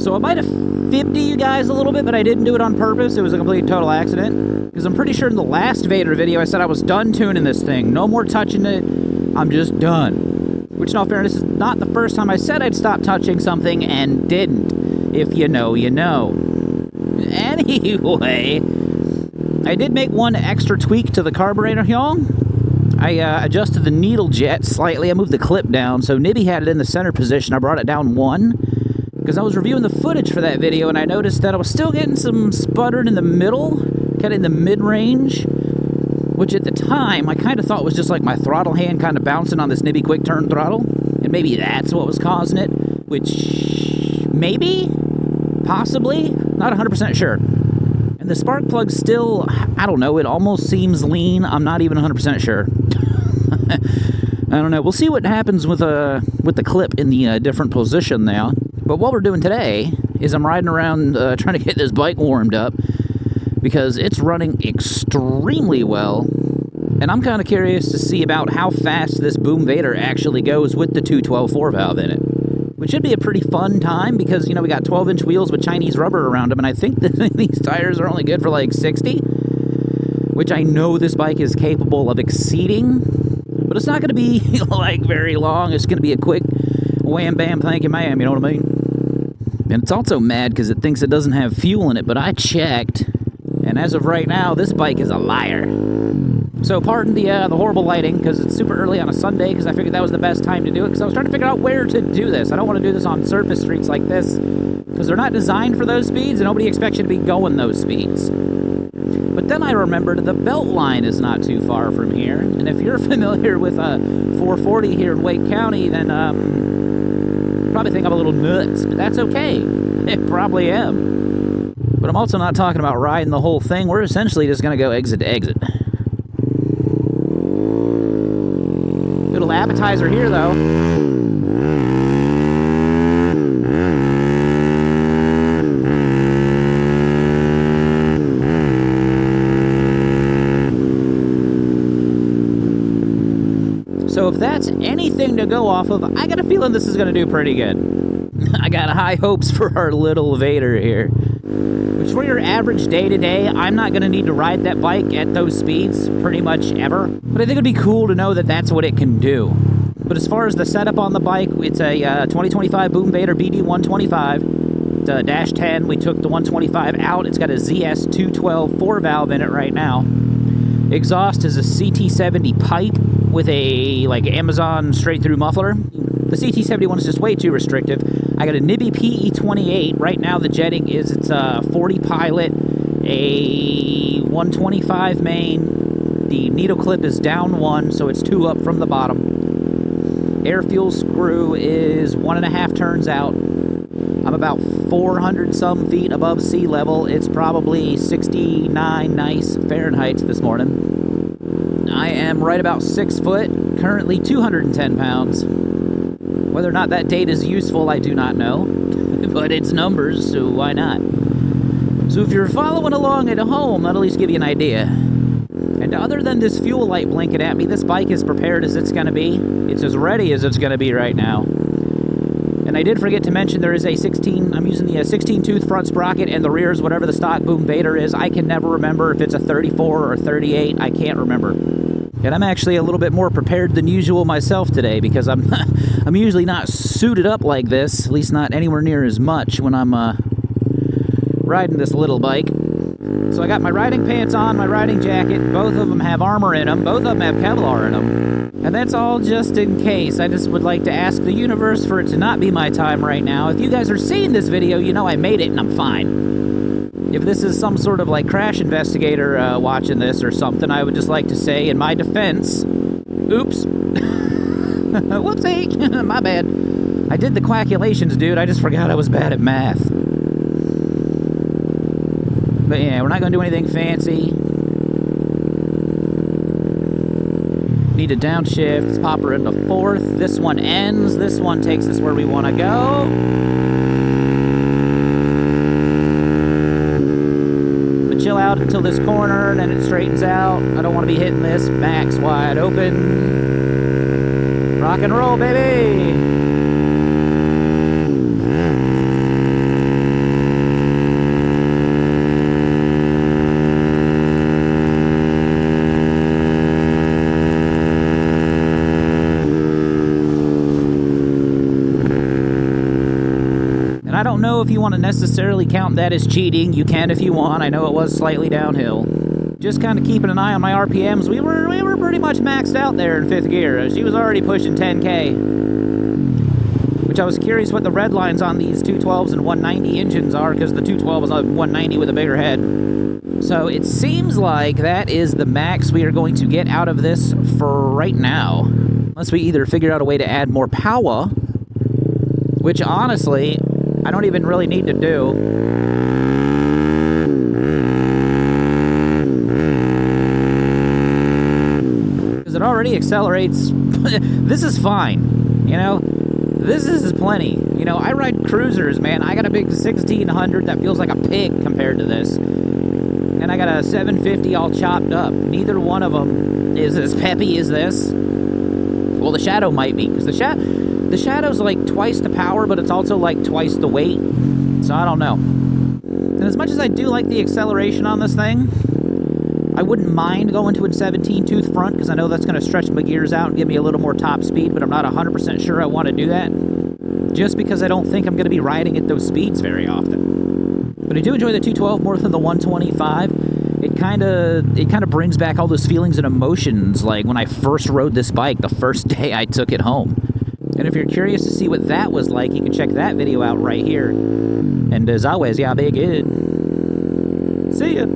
So I might have fibbed to you guys a little bit, but I didn't do it on purpose. It was a complete total accident. Because I'm pretty sure in the last Vader video I said I was done tuning this thing. No more touching it. I'm just done. Which, in all fairness, is not the first time I said I'd stop touching something and didn't. If you know, you know. Anyway, I did make one extra tweak to the carburetor, y'all. I adjusted the needle jet slightly. I moved the clip down, so Nibbi had it in the center position. I brought it down 1, because I was reviewing the footage for that video, and I noticed that I was still getting some sputtering in the middle, kind of in the mid-range, which at the time I kind of thought was just like my throttle hand kind of bouncing on this Nibbi quick turn throttle, and maybe that's what was causing it, which maybe, possibly, not 100% sure. And the spark plug still, I don't know, it almost seems lean. I'm not even 100% sure. I don't know. We'll see what happens with the clip in the different position now. But what we're doing today is I'm riding around trying to get this bike warmed up because it's running extremely well. And I'm kind of curious to see about how fast this Boom Vader actually goes with the 212 4-valve in it. Which should be a pretty fun time because, you know, we got 12-inch wheels with Chinese rubber around them, and I think that these tires are only good for like 60, which I know this bike is capable of exceeding, but it's not going to be like very long. It's going to be a quick wham bam thank you ma'am, you know what I mean? And it's also mad because it thinks it doesn't have fuel in it, but I checked, and as of right now, this bike is a liar. So pardon the horrible lighting, because it's super early on a Sunday, because I figured that was the best time to do it, because I was trying to figure out where to do this. I don't want to do this on surface streets like this, because they're not designed for those speeds, and nobody expects you to be going those speeds. But then I remembered the belt line is not too far from here, and if you're familiar with 440 here in Wake County, then you probably think I'm a little nuts, but that's okay. I probably am. But I'm also not talking about riding the whole thing. We're essentially just going to go exit to exit. Little appetizer here, though. So if that's anything to go off of, I got a feeling this is going to do pretty good. I got high hopes for our little Vader here. Which for your average day-to-day, I'm not going to need to ride that bike at those speeds pretty much ever. But I think it'd be cool to know that that's what it can do. But as far as the setup on the bike, it's a 2025 Boom Vader BD125. It's a dash 10. We took the 125 out. It's got a ZS212 4-valve in it right now. Exhaust is a CT70 pipe with a like Amazon straight-through muffler. The CT71 is just way too restrictive. I got a Nibbi PE28. Right now the jetting is it's a 40 pilot, a 125 main. The needle clip is down 1, so it's 2 up from the bottom. Air fuel screw is 1.5 turns out. I'm about 400 some feet above sea level. It's probably 69 nice Fahrenheit this morning. I am right about 6 foot, currently 210 pounds. Whether or not that date is useful, I do not know, but it's numbers, so why not? So if you're following along at home, that'll at least give you an idea. And other than this fuel light blinking at me, this bike is prepared as it's going to be. It's as ready as it's going to be right now. And I did forget to mention there is a 16, I'm using the 16-tooth front sprocket, and the rear is whatever the stock Boom Vader is. I can never remember if it's a 34 or 38. I can't remember. And I'm actually a little bit more prepared than usual myself today because I'm usually not suited up like this, at least not anywhere near as much when I'm riding this little bike. So I got my riding pants on, my riding jacket. Both of them have armor in them. Both of them have Kevlar in them. And that's all just in case. I just would like to ask the universe for it to not be my time right now. If you guys are seeing this video, you know I made it and I'm fine. If this is some sort of like crash investigator watching this or something, I would just like to say in my defense, oops, whoopsie, my bad. I did the calculations, dude. I just forgot I was bad at math. But yeah, we're not going to do anything fancy. Need a downshift. Let's pop her into 4th. This one ends. This one takes us where we want to go. But chill out until this corner, and then it straightens out. I don't want to be hitting this max wide open. Rock and roll, baby! And I don't know if you want to necessarily count that as cheating. You can if you want. I know it was slightly downhill. Just kind of keeping an eye on my RPMs. We were pretty much maxed out there in 5th gear. She was already pushing 10K. Which I was curious what the red lines on these 212s and 190 engines are, because the 212 is a 190 with a bigger head. So it seems like that is the max we are going to get out of this for right now. Unless we either figure out a way to add more power, which honestly, I don't even really need to do. Because it already accelerates. This is fine, you know? This is plenty. You know, I ride cruisers, man. I got a big 1600 that feels like a pig compared to this. And I got a 750 all chopped up. Neither one of them is as peppy as this. Well, the Shadow might be, because the Shadow's like twice the power, but it's also like twice the weight. So I don't know. And as much as I do like the acceleration on this thing, I wouldn't mind going to a 17-tooth front, because I know that's going to stretch my gears out and give me a little more top speed, but I'm not 100% sure I want to do that. Just because I don't think I'm going to be riding at those speeds very often. But I do enjoy the 212 more than the 125. It kind of brings back all those feelings and emotions, like when I first rode this bike the first day I took it home. And if you're curious to see what that was like, you can check that video out right here. And as always, yeah, be good. See ya.